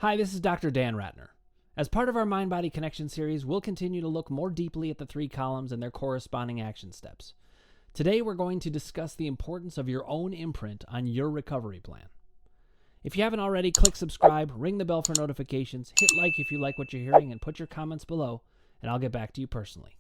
Hi, this is Dr. Dan Ratner. As part of our Mind-Body Connection series, we'll continue to look more deeply at the three columns and their corresponding action steps. Today, we're going to discuss the importance of your own imprint on your recovery plan. If you haven't already, click subscribe, ring the bell for notifications, hit like if you like what you're hearing, and put your comments below, and I'll get back to you personally.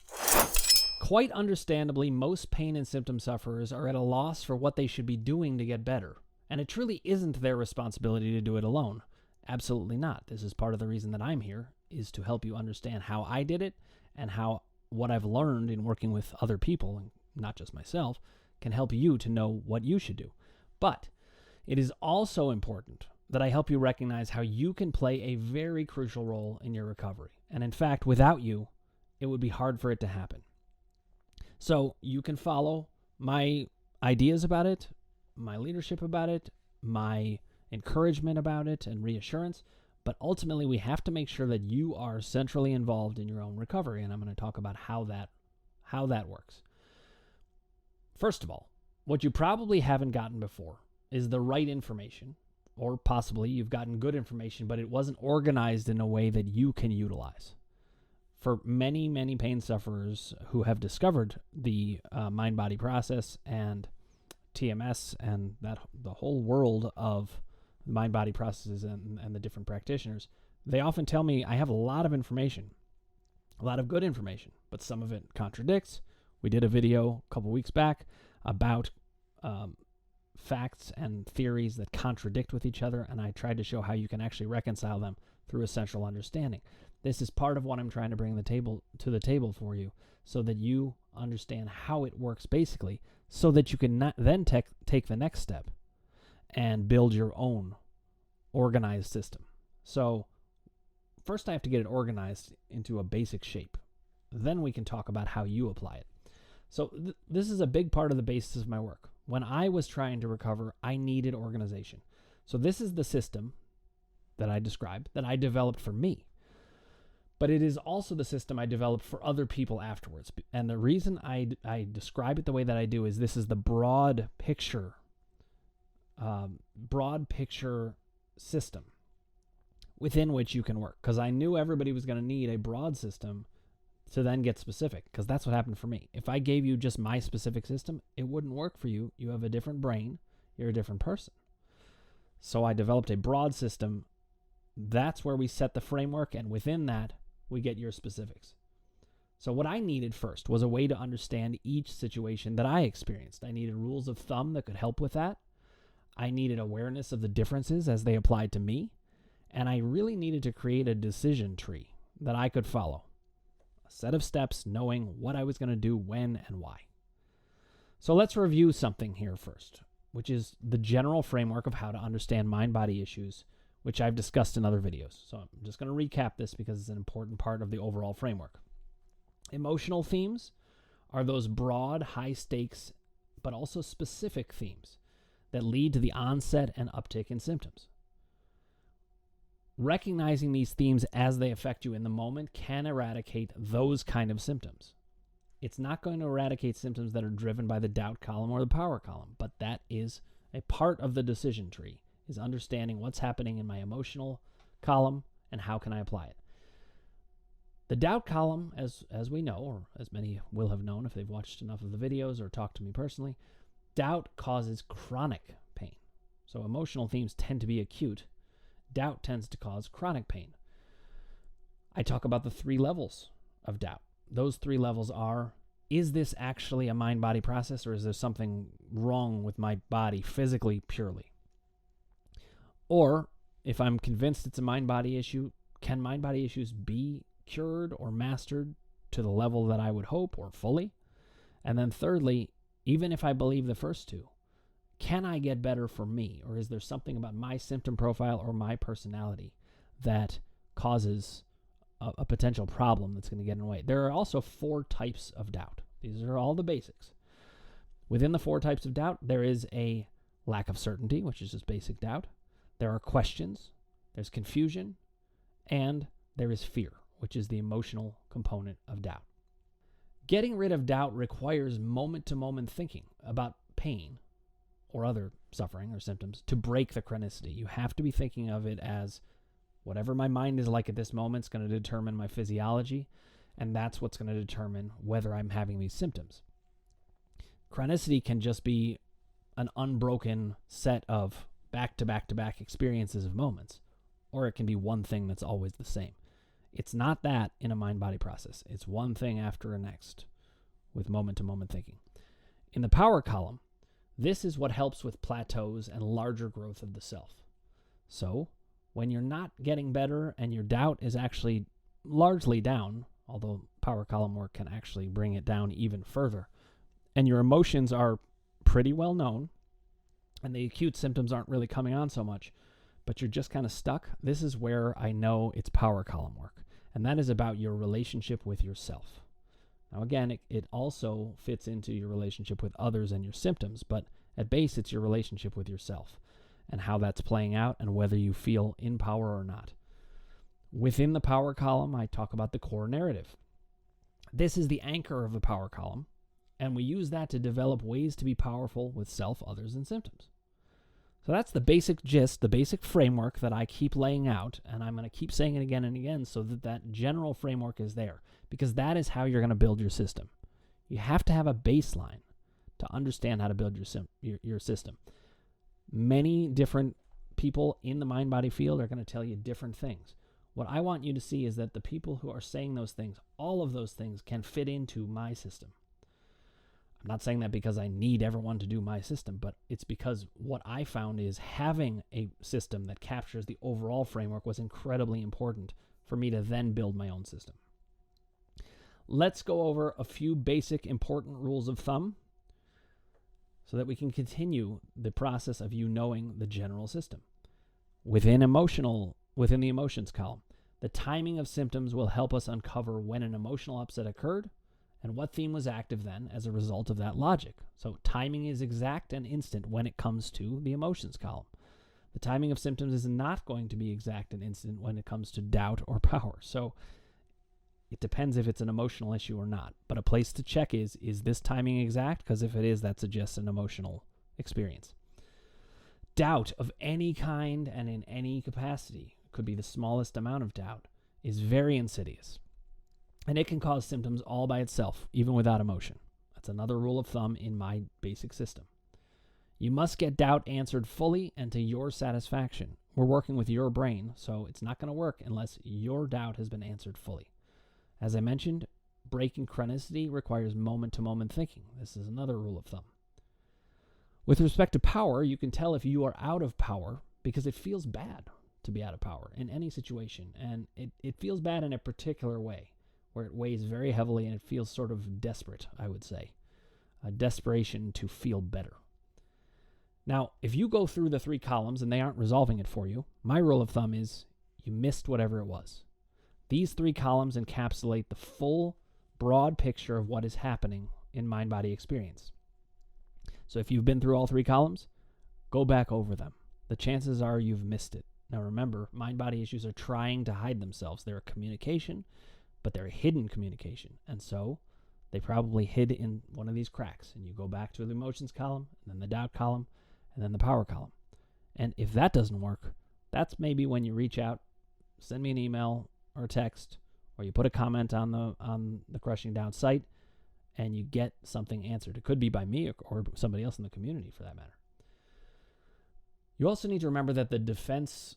Quite understandably, most pain and symptom sufferers are at a loss for what they should be doing to get better, and it truly isn't their responsibility to do it alone. Absolutely not. This is part of the reason that I'm here, is to help you understand how I did it and how what I've learned in working with other people, and not just myself, can help you to know what you should do. But it is also important that I help you recognize how you can play a very crucial role in your recovery. And in fact, without you, it would be hard for it to happen. So you can follow my ideas about it, my leadership about it, my encouragement about it, and reassurance, but ultimately we have to make sure that you are centrally involved in your own recovery, and I'm going to talk about how that works. First of all, what you probably haven't gotten before is the right information, or possibly you've gotten good information, but it wasn't organized in a way that you can utilize. For many, many pain sufferers who have discovered the mind-body process and TMS and the whole world of mind-body processes and the different practitioners, they often tell me, I have a lot of information, a lot of good information, but some of it contradicts. We did a video a couple weeks back about facts and theories that contradict with each other, and I tried to show how you can actually reconcile them through a central understanding. This is part of what I'm trying to bring to the table for you, so that you understand how it works basically, so that you can then take the next step and build your own organized system. So first I have to get it organized into a basic shape. Then we can talk about how you apply it. So this is a big part of the basis of my work. When I was trying to recover, I needed organization. So this is the system that I described, that I developed for me. But it is also the system I developed for other people afterwards. And the reason I describe it the way that I do is this is the broad picture system within which you can work. Because I knew everybody was going to need a broad system to then get specific, because that's what happened for me. If I gave you just my specific system, it wouldn't work for you. You have a different brain. You're a different person. So I developed a broad system. That's where we set the framework, and within that, we get your specifics. So what I needed first was a way to understand each situation that I experienced. I needed rules of thumb that could help with that. I needed awareness of the differences as they applied to me. And I really needed to create a decision tree that I could follow. A set of steps knowing what I was going to do, when, and why. So let's review something here first, which is the general framework of how to understand mind-body issues, which I've discussed in other videos. So I'm just going to recap this because it's an important part of the overall framework. Emotional themes are those broad, high-stakes, but also specific themes that lead to the onset and uptick in symptoms. Recognizing these themes as they affect you in the moment can eradicate those kind of symptoms. It's not going to eradicate symptoms that are driven by the doubt column or the power column, but that is a part of the decision tree, is understanding what's happening in my emotional column and how can I apply it. The doubt column, as we know, or as many will have known if they've watched enough of the videos or talked to me personally, doubt causes chronic pain. So emotional themes tend to be acute. Doubt tends to cause chronic pain. I talk about the 3 levels of doubt. Those 3 levels are, is this actually a mind-body process, or is there something wrong with my body physically, purely? Or, if I'm convinced it's a mind-body issue, can mind-body issues be cured or mastered to the level that I would hope, or fully? And then thirdly, even if I believe the first 2, can I get better for me? Or is there something about my symptom profile or my personality that causes a potential problem that's going to get in the way? There are also 4 types of doubt. These are all the basics. Within the 4 types of doubt, there is a lack of certainty, which is just basic doubt. There are questions, there's confusion, and there is fear, which is the emotional component of doubt. Getting rid of doubt requires moment-to-moment thinking about pain or other suffering or symptoms to break the chronicity. You have to be thinking of it as Whatever my mind is like at this moment is going to determine my physiology, and that's what's going to determine whether I'm having these symptoms. Chronicity can just be an unbroken set of back-to-back-to-back experiences of moments, or it can be one thing that's always the same. It's not that in a mind-body process. It's one thing after the next with moment-to-moment thinking. In the power column, this is what helps with plateaus and larger growth of the self. So, when you're not getting better and your doubt is actually largely down, although power column work can actually bring it down even further, and your emotions are pretty well known, and the acute symptoms aren't really coming on so much, but you're just kind of stuck, this is where I know it's power column work. And that is about your relationship with yourself. Now again, it also fits into your relationship with others and your symptoms, but at base it's your relationship with yourself and how that's playing out and whether you feel in power or not. Within the power column, I talk about the core narrative. This is the anchor of the power column, and we use that to develop ways to be powerful with self, others, and symptoms. So that's the basic gist, the basic framework that I keep laying out, and I'm going to keep saying it again and again so that that general framework is there, because that is how you're going to build your system. You have to have a baseline to understand how to build your system. Many different people in the mind-body field are going to tell you different things. What I want you to see is that the people who are saying those things, all of those things can fit into my system. I'm not saying that because I need everyone to do my system, but it's because what I found is having a system that captures the overall framework was incredibly important for me to then build my own system. Let's go over a few basic important rules of thumb so that we can continue the process of you knowing the general system. Within the emotions column, the timing of symptoms will help us uncover when an emotional upset occurred and what theme was active then as a result of that logic. So timing is exact and instant when it comes to the emotions column. The timing of symptoms is not going to be exact and instant when it comes to doubt or power. So it depends if it's an emotional issue or not. But a place to check is this timing exact? Because if it is, that suggests an emotional experience. Doubt of any kind and in any capacity, could be the smallest amount of doubt, is very insidious. And it can cause symptoms all by itself, even without emotion. That's another rule of thumb in my basic system. You must get doubt answered fully and to your satisfaction. We're working with your brain, so it's not going to work unless your doubt has been answered fully. As I mentioned, breaking chronicity requires moment-to-moment thinking. This is another rule of thumb. With respect to power, you can tell if you are out of power because it feels bad to be out of power in any situation, and it feels bad in a particular way, where it weighs very heavily and it feels sort of desperate, I would say. A desperation to feel better. Now, if you go through the 3 columns and they aren't resolving it for you, my rule of thumb is you missed whatever it was. These 3 columns encapsulate the full, broad picture of what is happening in mind-body experience. So if you've been through all 3 columns, go back over them. The chances are you've missed it. Now remember, mind-body issues are trying to hide themselves. They're a communication, but they're a hidden communication. And so they probably hid in one of these cracks. And you go back to the emotions column, and then the doubt column, and then the power column. And if that doesn't work, that's maybe when you reach out, send me an email or a text, or you put a comment on the Crushing Doubt site, and you get something answered. It could be by me or somebody else in the community for that matter. You also need to remember that the defense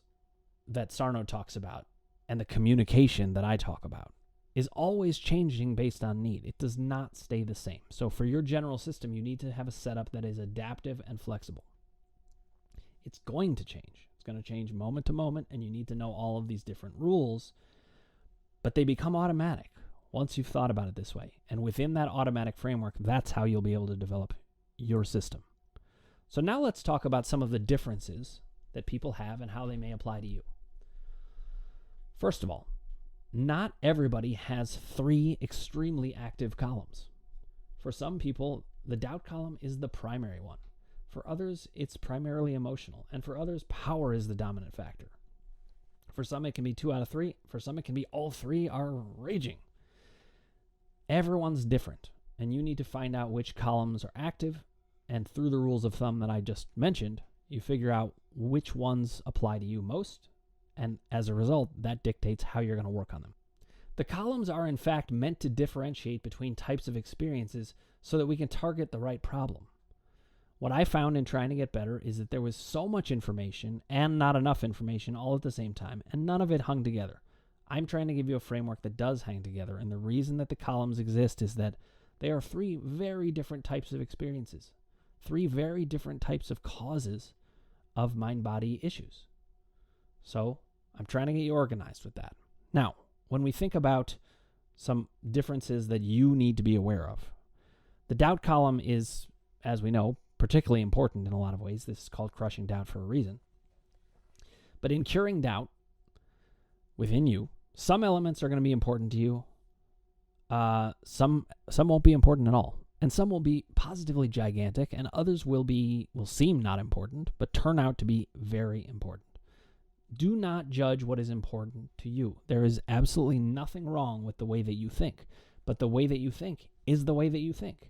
that Sarno talks about and the communication that I talk about is always changing based on need. It does not stay the same. So for your general system, you need to have a setup that is adaptive and flexible. It's going to change. It's going to change moment to moment, and you need to know all of these different rules, but they become automatic once you've thought about it this way. And within that automatic framework, that's how you'll be able to develop your system. So now let's talk about some of the differences that people have and how they may apply to you. First of all, not everybody has 3 extremely active columns. For some people, the doubt column is the primary one. For others, it's primarily emotional. And for others, power is the dominant factor. For some, it can be 2 out of 3. For some, it can be all 3 are raging. Everyone's different, and you need to find out which columns are active, and through the rules of thumb that I just mentioned, you figure out which ones apply to you most And as a result, that dictates how you're going to work on them. The columns are in fact meant to differentiate between types of experiences so that we can target the right problem. What I found in trying to get better is that there was so much information and not enough information all at the same time, and none of it hung together. I'm trying to give you a framework that does hang together, and the reason that the columns exist is that they are 3 very different types of experiences, 3 very different types of causes of mind-body issues. So I'm trying to get you organized with that. Now, when we think about some differences that you need to be aware of, the doubt column is, as we know, particularly important in a lot of ways. This is called crushing doubt for a reason. But in curing doubt within you, some elements are going to be important to you. Some won't be important at all. And some will be positively gigantic, and others will seem not important, but turn out to be very important. Do not judge what is important to you. There is absolutely nothing wrong with the way that you think, but the way that you think is the way that you think.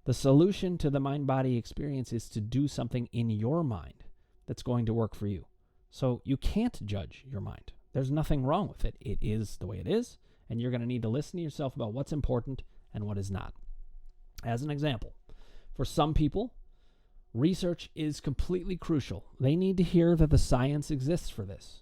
The solution to the mind-body experience is to do something in your mind that's going to work for you. So you can't judge your mind. There's nothing wrong with it. It is the way it is, and you're going to need to listen to yourself about what's important and what is not. As an example, for some people, research is completely crucial. They need to hear that the science exists for this.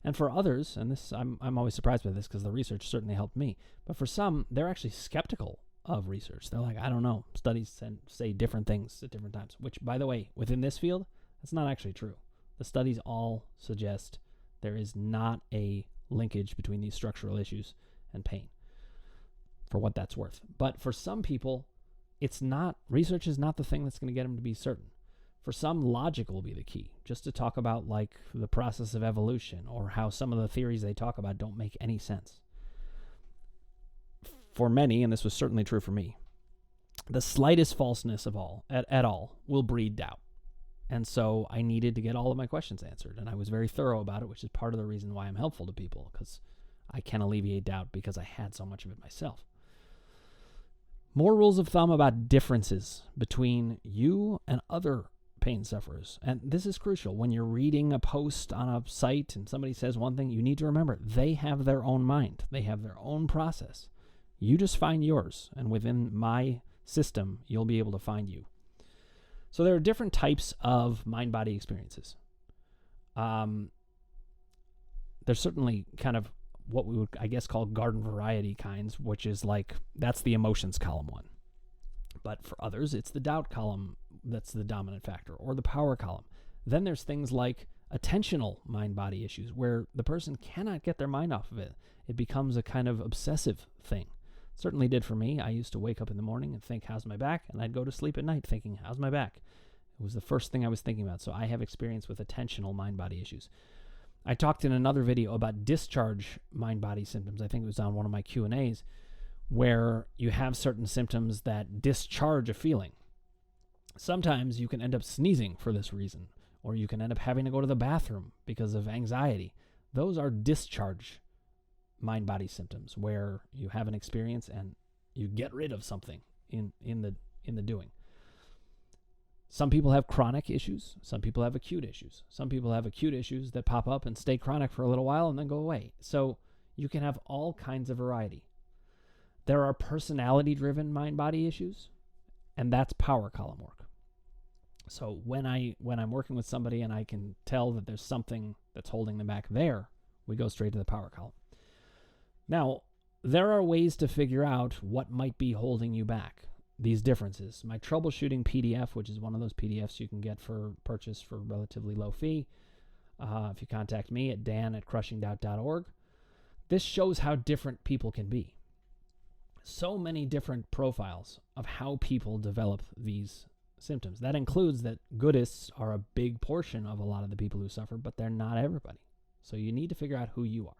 And for others, and this I'm always surprised by this because the research certainly helped me, but for some, they're actually skeptical of research. They're like, I don't know. Studies say different things at different times, which, by the way, within this field, that's not actually true. The studies all suggest there is not a linkage between these structural issues and pain, for what that's worth. But for some people, research is not the thing that's going to get them to be certain. For some, logic will be the key, just to talk about like the process of evolution or how some of the theories they talk about don't make any sense. For many, and this was certainly true for me, the slightest falseness of all, at all, will breed doubt. And so I needed to get all of my questions answered, and I was very thorough about it, which is part of the reason why I'm helpful to people, because I can alleviate doubt because I had so much of it myself. More rules of thumb about differences between you and other pain sufferers. And this is crucial. When you're reading a post on a site and somebody says one thing, you need to remember they have their own mind. They have their own process. You just find yours, and within my system, you'll be able to find you. So there are different types of mind-body experiences. There's certainly kind of what we would, I guess, call garden variety kinds, which is like, that's the emotions column one. But for others, it's the doubt column that's the dominant factor, or the power column. Then there's things like attentional mind-body issues, where the person cannot get their mind off of it. It becomes a kind of obsessive thing. Certainly did for me. I used to wake up in the morning and think, how's my back? And I'd go to sleep at night thinking, how's my back? It was the first thing I was thinking about. So I have experience with attentional mind-body issues. I talked in another video about discharge mind-body symptoms. I think it was on one of my Q&As, where you have certain symptoms that discharge a feeling. Sometimes you can end up sneezing for this reason, or you can end up having to go to the bathroom because of anxiety. Those are discharge mind-body symptoms, where you have an experience and you get rid of something in the doing. Some people have chronic issues. Some people have acute issues. Some people have acute issues that pop up and stay chronic for a little while and then go away. So you can have all kinds of variety. There are personality-driven mind-body issues, and that's power column work. So when I'm working with somebody and I can tell that there's something that's holding them back there, we go straight to the power column. Now, there are ways to figure out what might be holding you back, these differences. My troubleshooting PDF, which is one of those PDFs you can get for purchase for relatively low fee, if you contact me at dan@crushingdoubt.org, this shows how different people can be. So many different profiles of how people develop these symptoms. That includes that goodists are a big portion of a lot of the people who suffer, but they're not everybody. So you need to figure out who you are.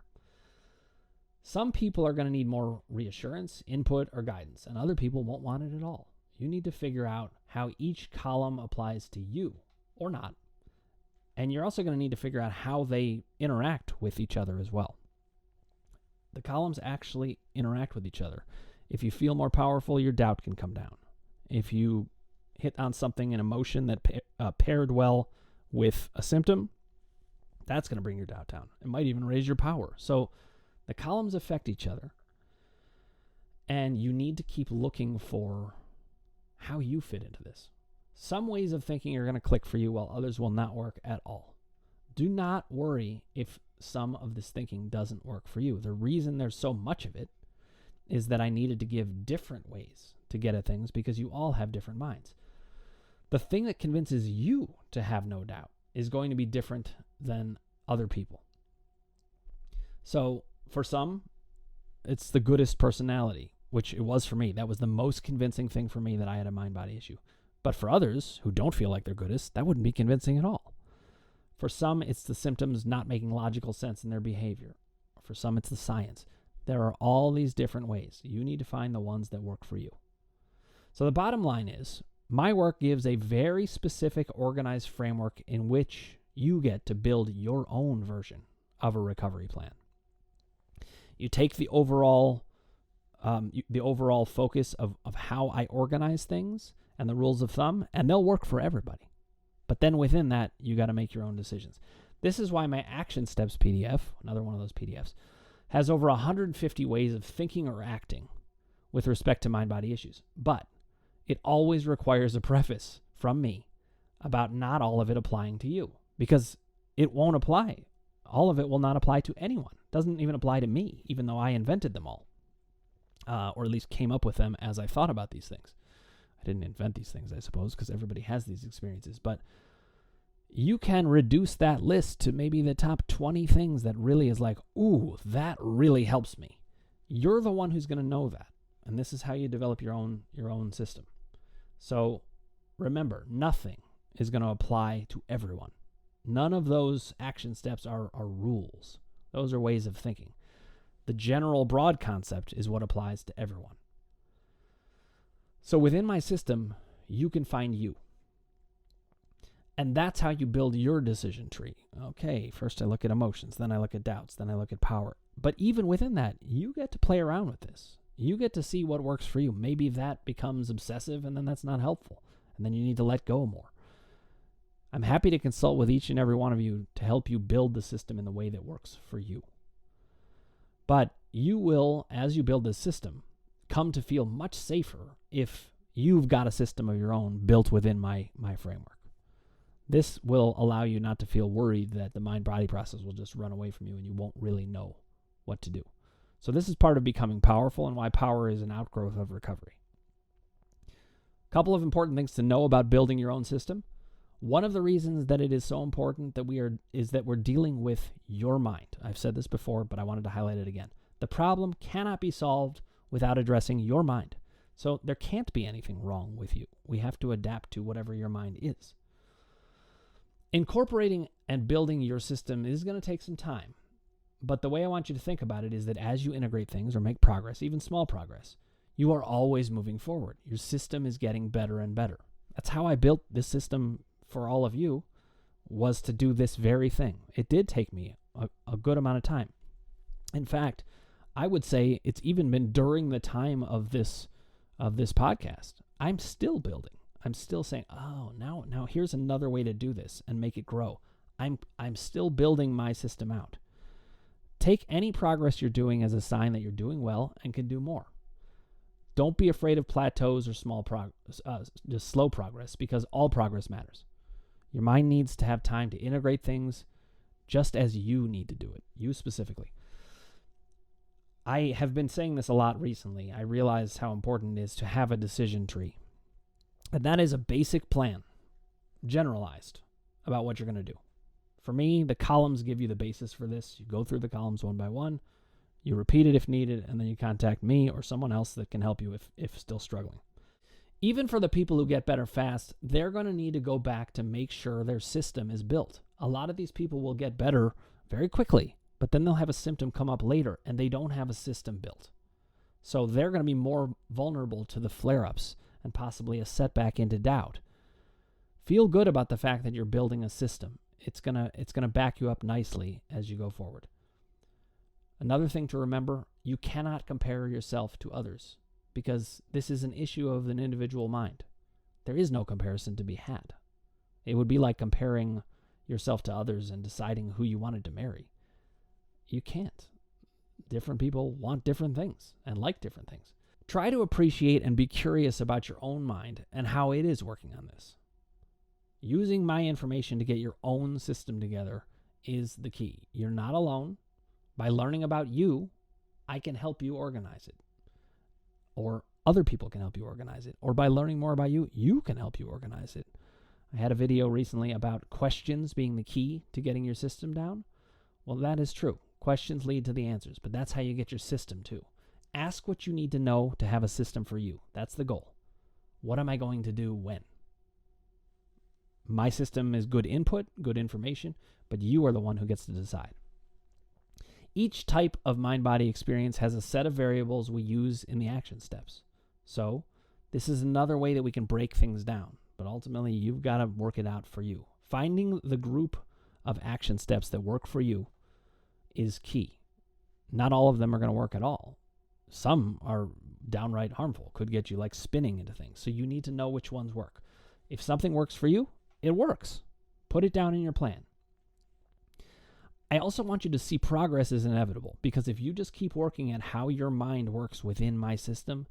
Some people are going to need more reassurance, input, or guidance, and other people won't want it at all. You need to figure out how each column applies to you, or not. And you're also going to need to figure out how they interact with each other as well. The columns actually interact with each other. If you feel more powerful, your doubt can come down. If you hit on something, an emotion that paired well with a symptom, That's going to bring your doubt down. It might even raise your power. So the columns affect each other, and you need to keep looking for how you fit into this. Some ways of thinking are going to click for you while others will not work at all. Do not worry if some of this thinking doesn't work for you. The reason there's so much of it is that I needed to give different ways to get at things because you all have different minds. The thing that convinces you to have no doubt is going to be different than other people. So for some, it's the goodest personality, which it was for me. That was the most convincing thing for me, that I had a mind-body issue. But for others who don't feel like they're goodest, that wouldn't be convincing at all. For some, it's the symptoms not making logical sense in their behavior. For some, it's the science. There are all these different ways. You need to find the ones that work for you. So the bottom line is, my work gives a very specific, organized framework in which you get to build your own version of a recovery plan. You take the overall focus of how I organize things and the rules of thumb, and they'll work for everybody. But then within that, you got to make your own decisions. This is why my Action Steps PDF, another one of those PDFs, has over 150 ways of thinking or acting with respect to mind-body issues. But it always requires a preface from me about not all of it applying to you, because it won't apply. All of it will not apply to anyone. It doesn't even apply to me, even though I invented them all, or at least came up with them as I thought about these things. I didn't invent these things, I suppose, because everybody has these experiences. But you can reduce that list to maybe the top 20 things that really is like, ooh, that really helps me. You're the one who's going to know that. And this is how you develop your own system. So remember, nothing is going to apply to everyone. None of those action steps are rules. Those are ways of thinking. The general broad concept is what applies to everyone. So within my system, you can find you. And that's how you build your decision tree. Okay, first I look at emotions, then I look at doubts, then I look at power. But even within that, you get to play around with this. You get to see what works for you. Maybe that becomes obsessive, and then that's not helpful. And then you need to let go more. I'm happy to consult with each and every one of you to help you build the system in the way that works for you. But you will, as you build this system, come to feel much safer if you've got a system of your own built within my framework. This will allow you not to feel worried that the mind-body process will just run away from you and you won't really know what to do. So this is part of becoming powerful and why power is an outgrowth of recovery. A couple of important things to know about building your own system. One of the reasons that it is so important is that we're dealing with your mind. I've said this before, but I wanted to highlight it again. The problem cannot be solved without addressing your mind. So there can't be anything wrong with you. We have to adapt to whatever your mind is. Incorporating and building your system is going to take some time. But the way I want you to think about it is that as you integrate things or make progress, even small progress, you are always moving forward. Your system is getting better and better. That's how I built this system for all of you, was to do this very thing. It did take me a good amount of time. In fact, I would say it's even been during the time of this podcast. I'm still building. I'm still saying, oh, now here's another way to do this and make it grow. I'm still building my system out. Take any progress you're doing as a sign that you're doing well and can do more. Don't be afraid of plateaus or just slow progress, because all progress matters. Your mind needs to have time to integrate things just as you need to do it, you specifically. I have been saying this a lot recently. I realize how important it is to have a decision tree. And that is a basic plan, generalized, about what you're going to do. For me, the columns give you the basis for this. You go through the columns one by one, you repeat it if needed, and then you contact me or someone else that can help you if still struggling. Even for the people who get better fast, they're going to need to go back to make sure their system is built. A lot of these people will get better very quickly, but then they'll have a symptom come up later, and they don't have a system built. So they're going to be more vulnerable to the flare-ups and possibly a setback into doubt. Feel good about the fact that you're building a system. It's gonna back you up nicely as you go forward. Another thing to remember, you cannot compare yourself to others, because this is an issue of an individual mind. There is no comparison to be had. It would be like comparing yourself to others and deciding who you wanted to marry. You can't. Different people want different things and like different things. Try to appreciate and be curious about your own mind and how it is working on this. Using my information to get your own system together is the key. You're not alone. By learning about you, I can help you organize it. Or other people can help you organize it. Or by learning more about you, you can help you organize it. I had a video recently about questions being the key to getting your system down. Well, that is true. Questions lead to the answers, but that's how you get your system too. Ask what you need to know to have a system for you. That's the goal. What am I going to do when? My system is good input, good information, but you are the one who gets to decide. Each type of mind-body experience has a set of variables we use in the action steps. So this is another way that we can break things down, but ultimately you've got to work it out for you. Finding the group of action steps that work for you is key. Not all of them are going to work at all. Some are downright harmful, could get you like spinning into things. So you need to know which ones work. If something works for you, it works. Put it down in your plan. I also want you to see progress is inevitable, because if you just keep working at how your mind works within my system,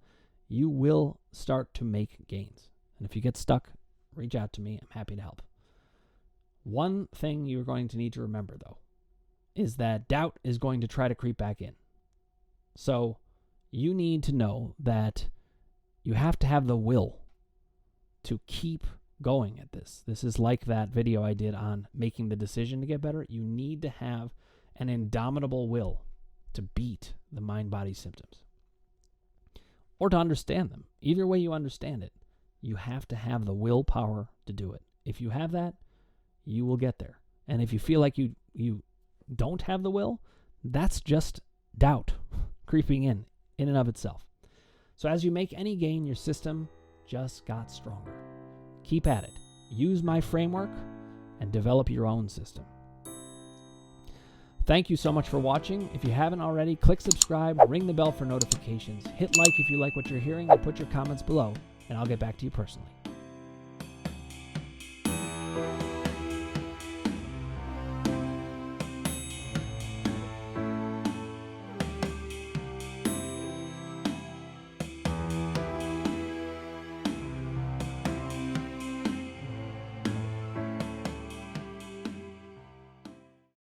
you will start to make gains. And if you get stuck, reach out to me. I'm happy to help. One thing you're going to need to remember, though, is that doubt is going to try to creep back in. So you need to know that you have to have the will to keep going at this. This is like that video I did on making the decision to get better. You need to have an indomitable will to beat the mind-body symptoms or to understand them. Either way you understand it, you have to have the willpower to do it. If you have that, you will get there. And if you feel like you don't have the will, that's just doubt creeping in and of itself. So as you make any gain, your system just got stronger. Keep at it. Use my framework and develop your own system. Thank you so much for watching. If you haven't already, click subscribe, ring the bell for notifications, hit like if you like what you're hearing, and put your comments below, and I'll get back to you personally.